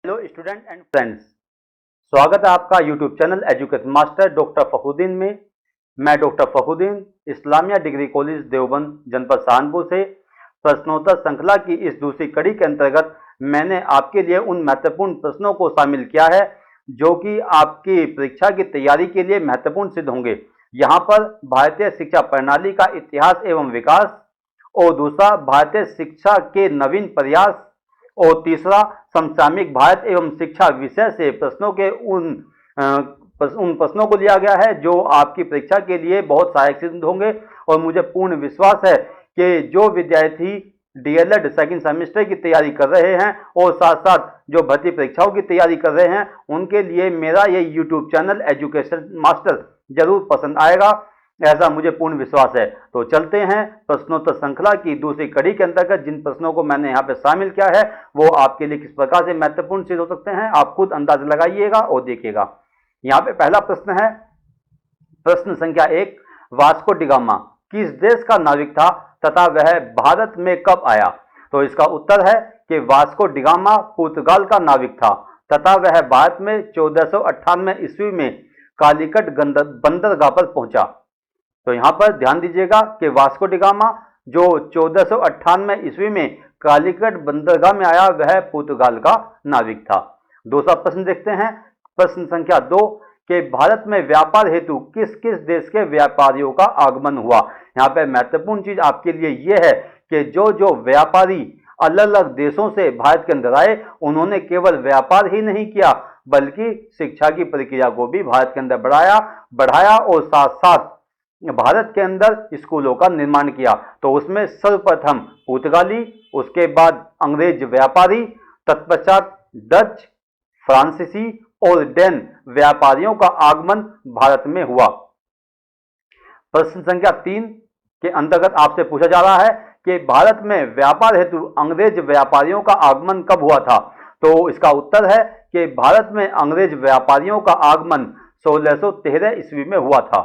Hello student and friends, स्वागत है आपका YouTube channel education master doctor Fakhruddin में। मैं doctor Fakhruddin Islamia degree college Deoband जनपद सहारनपुर से प्रश्नोत्तर श्रृंखला की इस दूसरी कड़ी के अंतर्गत मैंने आपके लिए उन महत्वपूर्ण प्रश्नों को शामिल किया है जो कि आपकी परीक्षा की तैयारी के लिए महत्वपूर्ण सिद्ध होंगे। यहाँ पर भारतीय शिक्षा प्रणाली का इतिहास एवं विकास, और दूसरा भारतीय शिक्षा के नवीन प्रयास, और तीसरा समसामयिक भारत एवं शिक्षा विषय से प्रश्नों के उन प्रश्नों को लिया गया है जो आपकी परीक्षा के लिए बहुत सहायक सिद्ध होंगे। और मुझे पूर्ण विश्वास है कि जो विद्यार्थी डीएलएड सेकंड सेमेस्टर की तैयारी कर रहे हैं और साथ साथ जो भर्ती परीक्षाओं की तैयारी कर रहे हैं उनके लिए मेरा ये यूट्यूब चैनल एजुकेशन मास्टर जरूर पसंद आएगा, ऐसा मुझे पूर्ण विश्वास है। तो चलते हैं प्रश्नोत्तर श्रृंखला की दूसरी कड़ी के अंतर्गत। जिन प्रश्नों को मैंने यहाँ पे शामिल किया है वो आपके लिए किस प्रकार से महत्वपूर्ण सिद्ध हो सकते हैं आप खुद अंदाजा लगाइएगा और देखिएगा। यहाँ पे पहला प्रश्न है, प्रश्न संख्या 1, वास्को डी गामा किस देश का नाविक था तथा वह भारत में कब आया? तो इसका उत्तर है कि वास्को डी गामा पुर्तगाल का नाविक था तथा वह भारत में 1498 ईस्वी में कालीकट बंदरगाह पर पहुंचा। तो यहां पर ध्यान दीजिएगा कि वास्को डी गामा जो 1498 ईस्वी में कालीकट बंदरगाह में आया वह पुर्तगाल का नाविक था। दूसरा प्रश्न देखते हैं, प्रश्न संख्या 2 कि भारत में व्यापार हेतु किस किस देश के व्यापारियों का आगमन हुआ? यहाँ पे महत्वपूर्ण चीज आपके लिए यह है कि जो जो व्यापारी अलग अलग देशों से भारत के अंदर आए उन्होंने केवल व्यापार ही नहीं किया बल्कि शिक्षा की प्रक्रिया को भी भारत के अंदर बढ़ाया और साथ साथ भारत के अंदर स्कूलों का निर्माण किया। तो उसमें सर्वप्रथम पुर्तगाली, उसके बाद अंग्रेज व्यापारी, तत्पश्चात डच, फ्रांसीसी और डेन व्यापारियों का आगमन भारत में हुआ। प्रश्न संख्या 3 के अंतर्गत आपसे पूछा जा रहा है कि भारत में व्यापार हेतु अंग्रेज व्यापारियों का आगमन कब हुआ था? तो इसका उत्तर है कि भारत में अंग्रेज व्यापारियों का आगमन 1613 ईस्वी में हुआ था।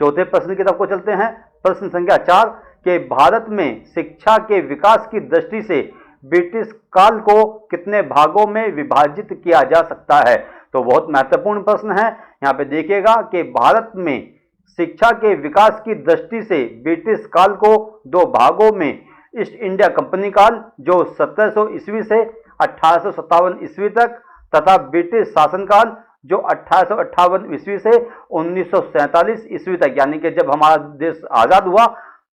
चौथे प्रश्न की तरफ को चलते हैं, प्रश्न संख्या 4 कि भारत में शिक्षा के विकास की दृष्टि से ब्रिटिश काल को कितने भागों में विभाजित किया जा सकता है? तो बहुत महत्वपूर्ण प्रश्न है। यहाँ पे देखिएगा कि भारत में शिक्षा के विकास की दृष्टि से ब्रिटिश काल को 2 भागों में, ईस्ट इंडिया कंपनी काल जो 1700 ईस्वी से 1857 ईस्वी तक तथा ब्रिटिश शासनकाल जो 1858 ईस्वी से 1947 ईस्वी तक, यानी कि जब हमारा देश आजाद हुआ,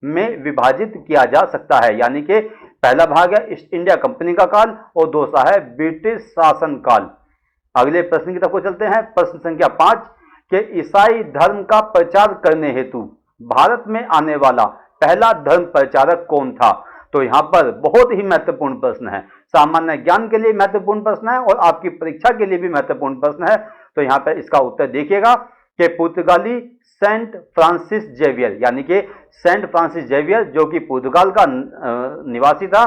में विभाजित किया जा सकता है। यानी कि पहला भाग है ईस्ट इंडिया कंपनी का काल और दूसरा है ब्रिटिश शासन काल। अगले प्रश्न की तरफ को चलते हैं, प्रश्न संख्या 5 कि ईसाई धर्म का प्रचार करने हेतु भारत में आने वाला पहला धर्म प्रचारक कौन था? तो यहां पर बहुत ही महत्वपूर्ण प्रश्न है, सामान्य ज्ञान के लिए महत्वपूर्ण प्रश्न है और आपकी परीक्षा के लिए भी महत्वपूर्ण प्रश्न है। तो यहां पर इसका उत्तर देखिएगा कि पुर्तगाली सेंट फ्रांसिस जेवियर, यानी कि सेंट फ्रांसिस जेवियर जो कि पुर्तगाल का निवासी था,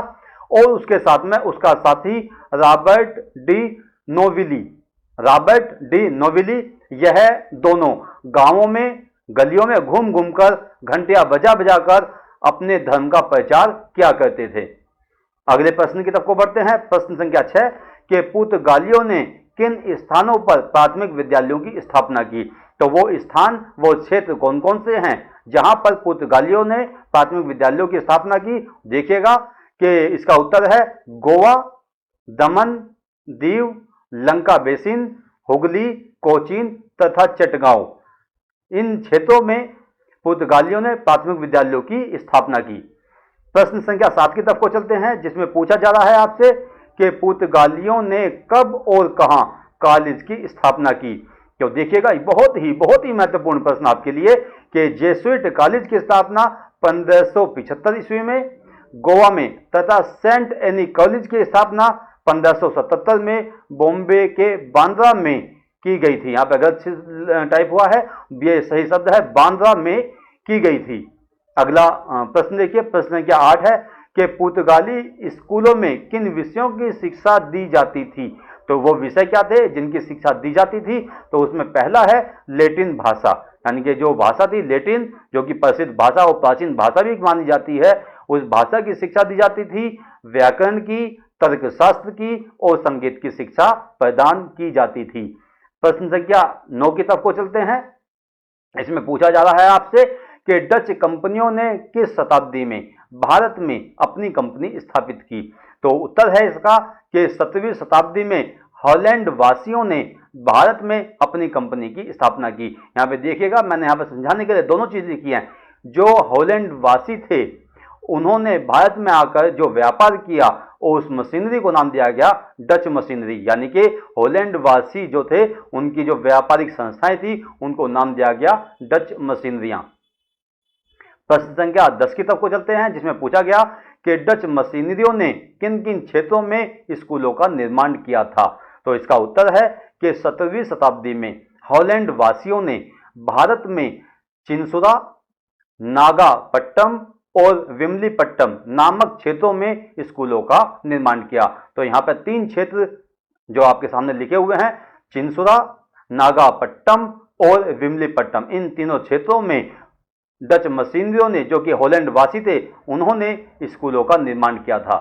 और उसके साथ में उसका साथी रॉबर्ट डी नोविली, यह दोनों गांवों में गलियों में घूम घूमकर घंटियां बजा बजाकर अपने धर्म का प्रचार किया करते थे। अगले प्रश्न की तरफ को बढ़ते हैं, प्रश्न संख्या 6 कि पुर्तगालियों ने किन स्थानों पर प्राथमिक विद्यालयों की स्थापना की? तो वो स्थान, वो क्षेत्र कौन कौन से हैं जहां पर पुर्तगालियों ने प्राथमिक विद्यालयों की स्थापना की? देखिएगा कि इसका उत्तर है गोवा, दमन, दीव, लंका बेसिन, हुगली, कोचीन तथा चटगांव। इन क्षेत्रों में पुर्तगालियों ने प्राथमिक विद्यालयों की स्थापना की। प्रश्न संख्या 7 की तरफ को चलते हैं, जिसमें पूछा जा रहा है आपसे कि पुर्तगालियों ने कब और कहां कॉलेज की स्थापना की? तो देखिएगा बहुत ही महत्वपूर्ण प्रश्न आपके लिए कि जेसुइट कॉलेज की स्थापना 1575 ईस्वी में गोवा में तथा सेंट एनी कॉलेज की स्थापना 1577 में बॉम्बे के बांद्रा में की गई थी। यहाँ पे गलत टाइप हुआ है, ये सही शब्द है, बांद्रा में की गई थी। अगला प्रश्न देखिए, प्रश्न संख्या 8 है कि पुर्तगाली स्कूलों में किन विषयों की शिक्षा दी जाती थी? तो वो विषय क्या थे जिनकी शिक्षा दी जाती थी? तो उसमें पहला है लैटिन भाषा, यानी कि जो भाषा थी लैटिन, जो कि प्रसिद्ध भाषा और प्राचीन भाषा भी मानी जाती है, उस भाषा की शिक्षा दी जाती थी। व्याकरण की, तर्कशास्त्र की और संगीत की शिक्षा प्रदान की जाती थी। प्रश्न संख्या 9 की तरफ को चलते हैं। इसमें पूछा जा रहा है आपसे कि डच कंपनियों ने किस शताब्दी में भारत में अपनी कंपनी स्थापित की। तो उत्तर है इसका कि 17वीं शताब्दी में हॉलैंड वासियों ने भारत में अपनी कंपनी की स्थापना की। यहां पे देखिएगा, मैंने यहां पे समझाने के लिए दोनों चीज लिखी हैं। जो हॉलैंड वासी थे उन्होंने भारत में आकर जो व्यापार किया और उस मशीनरी को नाम दिया गया डच मशीनरी, यानी कि हॉलैंड वासी जो थे उनकी जो व्यापारिक संस्थाएं थी उनको नाम दिया गया डच मशीनरियां। प्रश्न संख्या 10 की तरफ को चलते हैं, जिसमें पूछा गया कि डच मशीनरियों ने किन किन क्षेत्रों में स्कूलों का निर्माण किया था। तो इसका उत्तर है कि 17वीं शताब्दी में हॉलैंड वासियों ने भारत में चिंसुरा, नागापट्टम और विमलीपट्टम नामक क्षेत्रों में स्कूलों का निर्माण किया। तो यहां पर 3 क्षेत्र जो आपके सामने लिखे हुए हैं, चिंसुरा, नागापट्टम और विमलीपट्टम, इन तीनों क्षेत्रों में डच मशीनरियों ने, जो कि हॉलैंड वासी थे, उन्होंने स्कूलों का निर्माण किया था।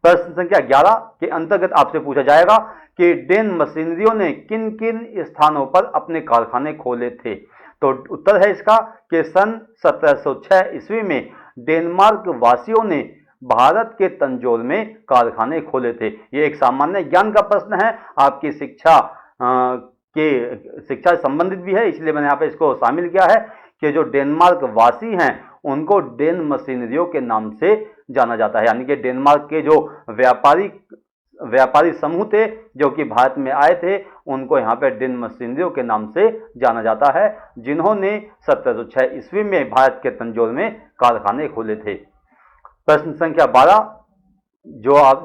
प्रश्न संख्या 11 के अंतर्गत आपसे पूछा जाएगा कि डेन मशीनरियों ने किन किन स्थानों पर अपने कारखाने खोले थे। तो उत्तर है इसका कि सन 1706 ईस्वी में डेनमार्क वासियों ने भारत के तंजौर में कारखाने खोले थे। यह एक सामान्य ज्ञान का प्रश्न है, आपकी शिक्षा से संबंधित भी है, इसलिए मैंने यहाँ पे इसको शामिल किया है कि जो डेनमार्क वासी हैं उनको डेन मशीनरियों के नाम से जाना जाता है। यानी कि डेनमार्क के जो व्यापारी समूह थे जो कि भारत में आए थे, उनको यहाँ पे डेन मशीनरियों के नाम से जाना जाता है, जिन्होंने 1706 ईस्वी में भारत के तंजौर में कारखाने खोले थे। प्रश्न संख्या 12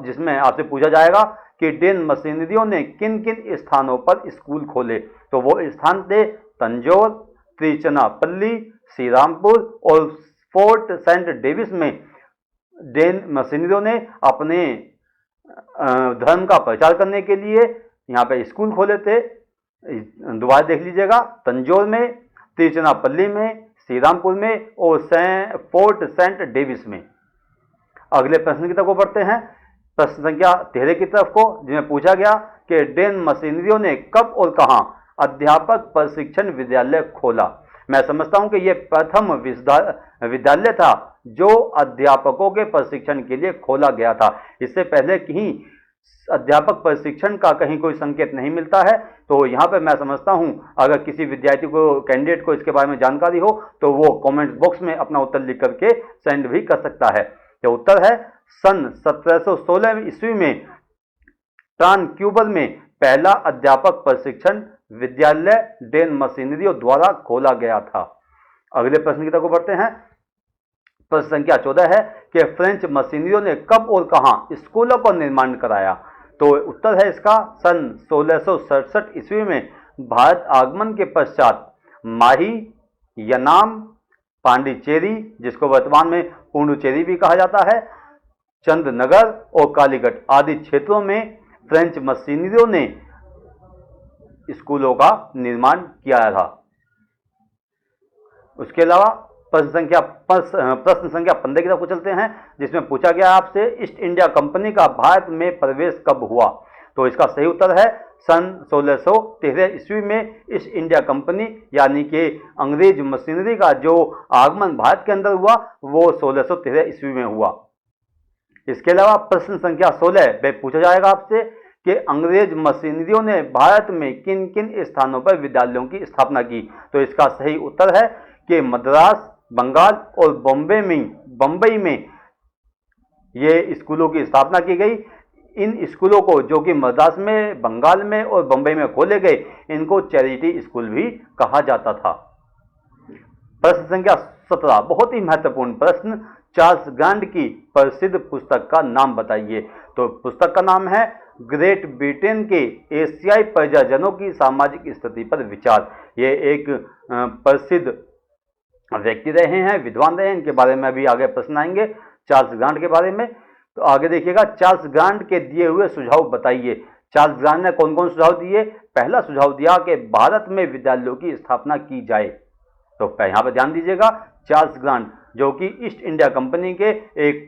जिसमें आपसे पूछा जाएगा कि डेन मशीनरियों ने किन किन स्थानों पर स्कूल खोले। तो वो स्थान थे तंजौर, त्रिचनापल्ली, श्रीरामपुर और फोर्ट सेंट डेविस में डेन मशीनरियों ने अपने धर्म का प्रचार करने के लिए यहाँ पे स्कूल खोले थे। दोबारा देख लीजिएगा, तंजौर में, त्रिचनापल्ली में, श्रीरामपुर में और फोर्ट सेंट डेविस में। अगले प्रश्न की तरफ को बढ़ते हैं, प्रश्न संख्या 13 की तरफ को, जिसमें पूछा गया कि डेन मशीनरियों ने कब और कहां अध्यापक प्रशिक्षण विद्यालय खोला। मैं समझता हूं कि यह प्रथम विद्यालय था जो अध्यापकों के प्रशिक्षण के लिए खोला गया था। इससे पहले कहीं अध्यापक प्रशिक्षण का कहीं कोई संकेत नहीं मिलता है। तो यहां पर मैं समझता हूं अगर किसी विद्यार्थी को, कैंडिडेट को इसके बारे में जानकारी हो तो वो कमेंट बॉक्स में अपना उत्तर लिख करके सेंड भी कर सकता है। तो उत्तर है सन 1716 ईस्वी में ट्रांक्यूबर में पहला अध्यापक प्रशिक्षण विद्यालय डेन मशीनरियों द्वारा खोला गया था। अगले प्रश्न की तरफ बढ़ते हैं, प्रश्न संख्या 14 है कि फ्रेंच मशीनरियों ने कब और कहां स्कूलों का निर्माण कराया। तो उत्तर है इसका सन 1667 ईस्वी में भारत आगमन के पश्चात माही, यनाम, पांडिचेरी, जिसको वर्तमान में पुडुचेरी भी कहा जाता है, चंदनगर और कालीकट आदि क्षेत्रों में फ्रेंच मशीनरियों ने स्कूलों का निर्माण किया था। उसके अलावा प्रश्न संख्या 15 की तरफ चलते हैं, जिसमें पूछा गया आपसे ईस्ट इंडिया कंपनी का भारत में प्रवेश कब हुआ। तो इसका सही उत्तर है सन 1613 ईस्वी में ईस्ट इंडिया कंपनी यानी कि अंग्रेज मशीनरी का जो आगमन भारत के अंदर हुआ वो 1613 ईस्वी में हुआ। इसके अलावा प्रश्न संख्या 16 में पूछा जाएगा आपसे कि अंग्रेज मशीनरियों ने भारत में किन किन स्थानों पर विद्यालयों की स्थापना की। तो इसका सही उत्तर है कि मद्रास, बंगाल और बम्बई में ये स्कूलों की स्थापना की गई। इन स्कूलों को, जो कि मद्रास में, बंगाल में और बम्बई में खोले गए, इनको चैरिटी स्कूल भी कहा जाता था। प्रश्न संख्या 17 बहुत ही महत्वपूर्ण प्रश्न, चार्ल्स ग्रांट की प्रसिद्ध पुस्तक का नाम बताइए। तो पुस्तक का नाम है ग्रेट ब्रिटेन के एशियाई प्रजाजनों की सामाजिक स्थिति पर विचार। ये एक प्रसिद्ध व्यक्ति रहे हैं, विद्वान रहे हैं, इनके बारे में अभी आगे प्रश्न आएंगे चार्ल्स ग्रांट के बारे में। तो आगे देखिएगा, चार्ल्स ग्रांट के दिए हुए सुझाव बताइए। चार्ल्स ग्रांट ने कौन कौन सुझाव दिए। पहला सुझाव दिया कि भारत में विद्यालयों की स्थापना की जाए। तो यहां पर ध्यान दीजिएगा, चार्ल्स ग्रांट जो कि ईस्ट इंडिया कंपनी के एक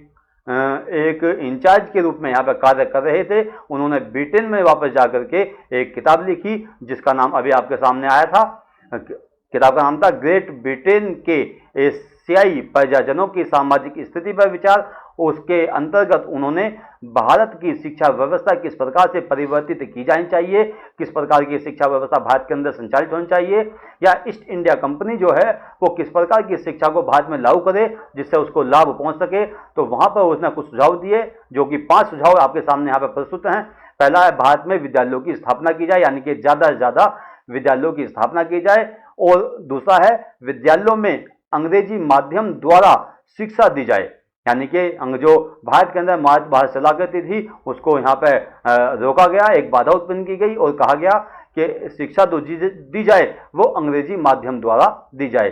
एक इंचार्ज के रूप में यहाँ पर कार्य कर रहे थे। उन्होंने ब्रिटेन में वापस जाकर के एक किताब लिखी जिसका नाम अभी आपके सामने आया था। किताब का नाम था ग्रेट ब्रिटेन के एशियाई प्रजाजनों की सामाजिक स्थिति पर विचार। उसके अंतर्गत उन्होंने भारत की शिक्षा व्यवस्था किस प्रकार से परिवर्तित की जानी चाहिए, किस प्रकार की शिक्षा व्यवस्था भारत के अंदर संचालित होनी चाहिए, या ईस्ट इंडिया कंपनी जो है वो किस प्रकार की शिक्षा को भारत में लागू करे जिससे उसको लाभ पहुंच सके। तो वहां पर उसने कुछ सुझाव दिए जो कि 5 सुझाव आपके सामने यहाँ पर प्रस्तुत हैं। पहला है भारत में विद्यालयों की स्थापना की जाए, यानी कि ज्यादा से ज्यादा विद्यालयों की स्थापना की जाए। और दूसरा है विद्यालयों में अंग्रेजी माध्यम द्वारा शिक्षा दी जाए, यानी कि जो भारत के अंदर मातृभाषा चला करती थी उसको यहाँ पे रोका गया, एक बाधा उत्पन्न की गई और कहा गया कि शिक्षा जो दी जाए वो अंग्रेजी माध्यम द्वारा दी जाए।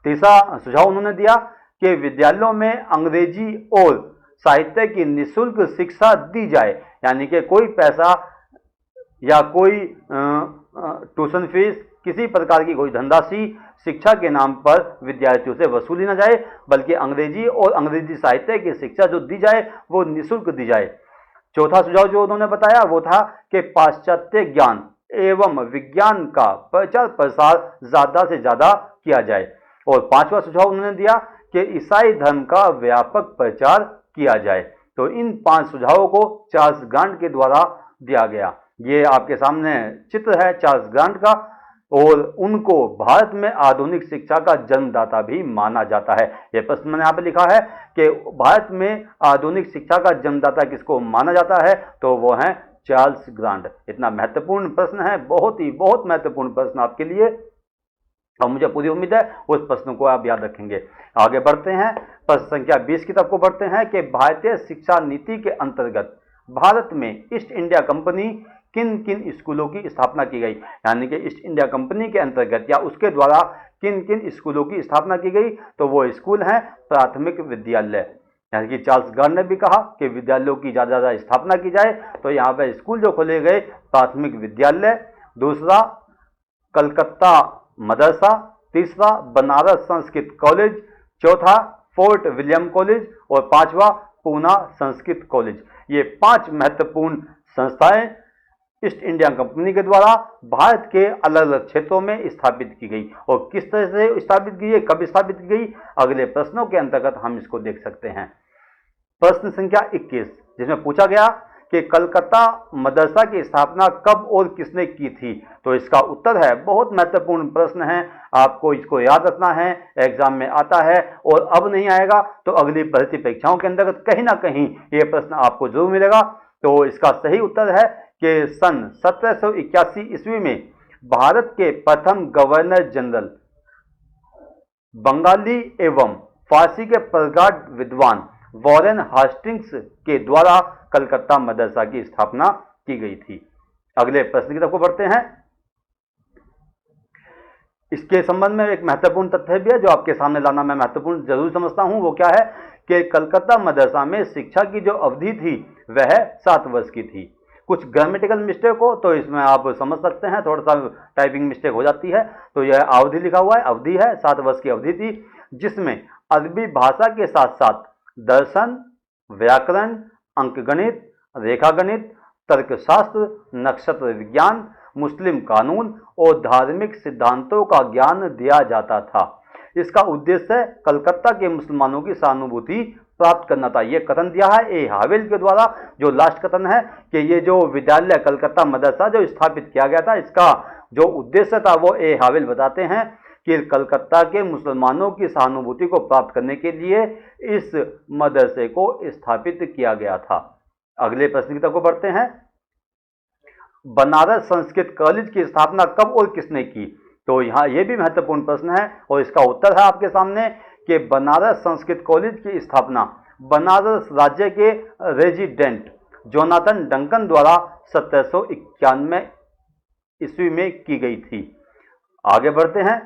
तीसरा सुझाव उन्होंने दिया कि विद्यालयों में अंग्रेजी और साहित्य की निःशुल्क शिक्षा दी जाए, यानी कि कोई पैसा या कोई ट्यूशन फीस, किसी प्रकार की कोई धनराशि शिक्षा के नाम पर विद्यार्थियों से वसूली न जाए, बल्कि अंग्रेजी और अंग्रेजी साहित्य की शिक्षा जो दी जाए वो निःशुल्क दी जाए। चौथा सुझाव जो उन्होंने बताया वो था कि पाश्चात्य ज्ञान एवं विज्ञान का प्रचार प्रसार ज्यादा से ज्यादा किया जाए। और पांचवा सुझाव उन्होंने दिया कि ईसाई धर्म का व्यापक प्रचार किया जाए। तो इन 5 सुझावों को चार्ल्स ग्रांट के द्वारा दिया गया। ये आपके सामने चित्र है चार्ल्स ग्रांट का, और उनको भारत में आधुनिक शिक्षा का जन्मदाता भी माना जाता है। यह प्रश्न मैंने यहाँ पे लिखा है कि भारत में आधुनिक शिक्षा का जन्मदाता किसको माना जाता है, तो वो है चार्ल्स ग्रांट। इतना महत्वपूर्ण प्रश्न है, बहुत महत्वपूर्ण प्रश्न आपके लिए, और मुझे पूरी उम्मीद है उस प्रश्न को आप याद रखेंगे। आगे बढ़ते हैं, प्रश्न संख्या 20 की तरफ को बढ़ते हैं कि भारतीय शिक्षा नीति के अंतर्गत भारत में ईस्ट इंडिया कंपनी किन किन स्कूलों की स्थापना की गई, यानी कि ईस्ट इंडिया कंपनी के अंतर्गत या उसके द्वारा किन किन स्कूलों की स्थापना की गई। तो वो स्कूल हैं प्राथमिक विद्यालय, यानी कि चार्ल्स गार्ड ने भी कहा कि विद्यालयों की ज़्यादा ज़्यादा स्थापना की जाए, तो यहाँ पर स्कूल जो खोले गए प्राथमिक विद्यालय। दूसरा कलकत्ता मदरसा, तीसरा बनारस संस्कृत कॉलेज, चौथा फोर्ट विलियम कॉलेज और पांचवा पूना संस्कृत कॉलेज। ये 5 महत्वपूर्ण संस्थाएं ईस्ट इंडिया कंपनी के द्वारा भारत के अलग अलग क्षेत्रों में स्थापित की गई। और किस तरह से स्थापित की गई, कब स्थापित की गई, अगले प्रश्नों के अंतर्गत हम इसको देख सकते हैं। प्रश्न संख्या 21 जिसमें पूछा गया कि कलकत्ता मदरसा की स्थापना कब और किसने की थी, तो इसका उत्तर है, बहुत महत्वपूर्ण प्रश्न है, आपको इसको याद रखना है, एग्जाम में आता है और अब नहीं आएगा तो अगली भर्ती परीक्षाओं के अंतर्गत कहीं ना कहीं यह प्रश्न आपको जरूर मिलेगा। तो इसका सही उत्तर है कि सन 1781 ईस्वी में भारत के प्रथम गवर्नर जनरल बंगाली एवं फारसी के प्रगाढ़ विद्वान वॉरेन हास्टिंग्स के द्वारा कलकत्ता मदरसा की स्थापना की गई थी। अगले प्रश्न की तरफ बढ़ते हैं। इसके संबंध में एक महत्वपूर्ण तथ्य भी है जो आपके सामने लाना मैं महत्वपूर्ण जरूर समझता हूं। वो क्या है कि कलकत्ता मदरसा में शिक्षा की जो अवधि थी वह 7 वर्ष की थी। कुछ ग्रामेटिकल मिस्टेक हो तो इसमें आप समझ सकते हैं, थोड़ा सा टाइपिंग मिस्टेक हो जाती है। तो यह अवधि लिखा हुआ है, अवधि है, 7 वर्ष की अवधि थी, जिसमें अरबी भाषा के साथ साथ दर्शन, व्याकरण, अंकगणित, रेखागणित, तर्कशास्त्र, नक्षत्र विज्ञान, मुस्लिम कानून और धार्मिक सिद्धांतों का ज्ञान दिया जाता था। इसका उद्देश्य कलकत्ता के मुसलमानों की सहानुभूति प्राप्त करना था। यह कथन दिया है ए हावेल के द्वारा, जो लास्ट कथन है कि ये जो विद्यालय कलकत्ता मदरसा जो स्थापित किया गया था, इसका जो उद्देश्य था वो ए हावेल बताते हैं कि कलकत्ता के मुसलमानों की सहानुभूति को प्राप्त करने के लिए इस मदरसे को स्थापित किया गया था। अगले प्रश्न की तरफ को बढ़ते हैं। बनारस संस्कृत कॉलेज की स्थापना कब और किसने की, तो यहाँ यह भी महत्वपूर्ण प्रश्न है और इसका उत्तर है आपके सामने कि बनारस संस्कृत कॉलेज की स्थापना बनारस राज्य के रेजिडेंट जोनाथन डंकन द्वारा 1791 ईस्वी में की गई थी। आगे बढ़ते हैं।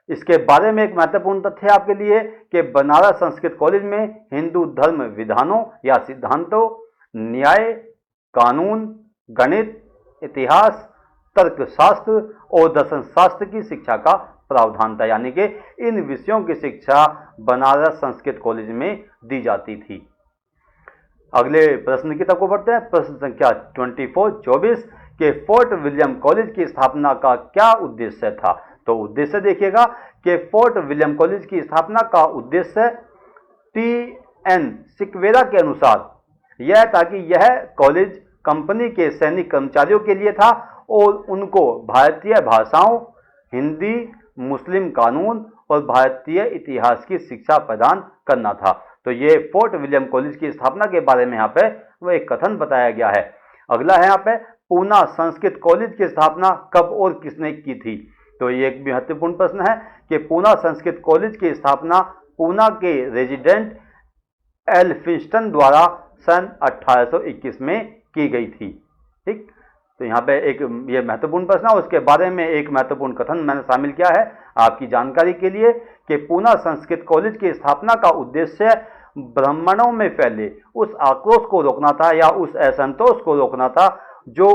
इसके बारे में एक महत्वपूर्ण तथ्य आपके लिए कि बनारस संस्कृत कॉलेज में हिंदू धर्म विधानों या सिद्धांतों, न्याय, कानून, गणित, इतिहास, तर्कशास्त्र और दर्शन शास्त्र की शिक्षा का प्रावधान था, यानी कि इन विषयों की शिक्षा बनारस संस्कृत कॉलेज में दी जाती थी। अगले प्रश्न की तरफ को बढ़ते हैं। प्रश्न संख्या 24 के फोर्ट विलियम कॉलेज की स्थापना का क्या उद्देश्य था? तो उद्देश्य देखिएगा कि फोर्ट विलियम कॉलेज की स्थापना का उद्देश्य टी.एन. सिक्वेरा के अनुसार यह था कि यह कॉलेज कंपनी के सैनिक कर्मचारियों के लिए था और उनको भारतीय भाषाओं, हिंदी, मुस्लिम कानून और भारतीय इतिहास की शिक्षा प्रदान करना था। तो ये फोर्ट विलियम कॉलेज की स्थापना के बारे में यहाँ पे वो एक कथन बताया गया है। अगला है यहाँ पे पूना संस्कृत कॉलेज की स्थापना कब और किसने की थी? तो ये एक महत्वपूर्ण प्रश्न है कि पूना संस्कृत कॉलेज की स्थापना पूना के रेजिडेंट एल्फिंस्टन द्वारा सन 1821 में की गई थी। ठीक, तो यहाँ पे एक ये महत्वपूर्ण प्रश्न है, उसके बारे में एक महत्वपूर्ण कथन मैंने शामिल किया है आपकी जानकारी के लिए कि पूना संस्कृत कॉलेज की स्थापना का उद्देश्य ब्राह्मणों में फैले उस आक्रोश को रोकना था या उस असंतोष को रोकना था जो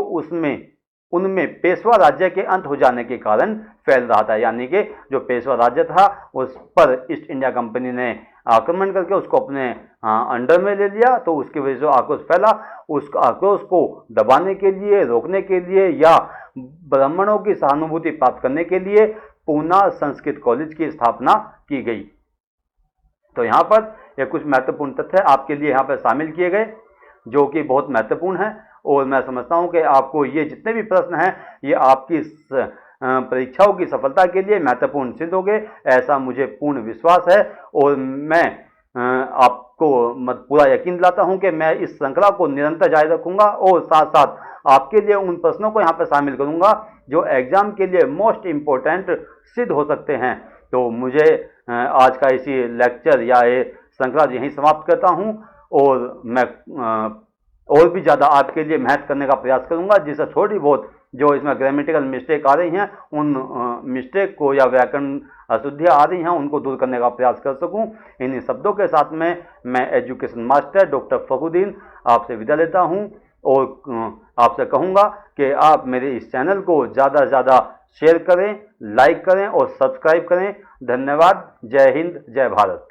उनमें पेशवा राज्य के अंत हो जाने के कारण फैल रहा था। यानी कि जो पेशवा राज्य था उस पर ईस्ट इंडिया कंपनी ने आक्रमण करके उसको अपने अंडर में ले लिया, तो उसकी वजह से जो आक्रोश फैला उस आक्रोश को दबाने के लिए, रोकने के लिए या ब्राह्मणों की सहानुभूति प्राप्त करने के लिए पूना संस्कृत कॉलेज की स्थापना की गई। तो यहाँ पर ये कुछ महत्वपूर्ण तथ्य आपके लिए यहाँ पर शामिल किए गए जो कि बहुत महत्वपूर्ण है और मैं समझता हूँ कि आपको ये जितने भी प्रश्न हैं ये आपकी परीक्षाओं की सफलता के लिए महत्वपूर्ण सिद्ध होंगे, ऐसा मुझे पूर्ण विश्वास है। और मैं आपको पूरा यकीन दिलाता हूं कि मैं इस श्रृंखला को निरंतर जारी रखूंगा और साथ साथ आपके लिए उन प्रश्नों को यहां पर शामिल करूंगा जो एग्जाम के लिए मोस्ट इम्पोर्टेंट सिद्ध हो सकते हैं। तो मुझे आज का इसी लेक्चर या ये श्रृंखला यहीं समाप्त करता हूं और मैं और भी ज़्यादा आपके लिए मेहनत करने का प्रयास करूंगा, जिससे थोड़ी बहुत जो इसमें ग्रामेटिकल मिस्टेक आ रही हैं उन मिस्टेक को या व्याकरण अशुद्धियाँ आ रही हैं उनको दूर करने का प्रयास कर सकूं। इन्हीं शब्दों के साथ में मैं एजुकेशन मास्टर डॉक्टर फखरुद्दीन आपसे विदा लेता हूं और आपसे कहूंगा कि आप मेरे इस चैनल को ज़्यादा से ज़्यादा शेयर करें, लाइक करें और सब्सक्राइब करें। धन्यवाद। जय हिंद, जय भारत।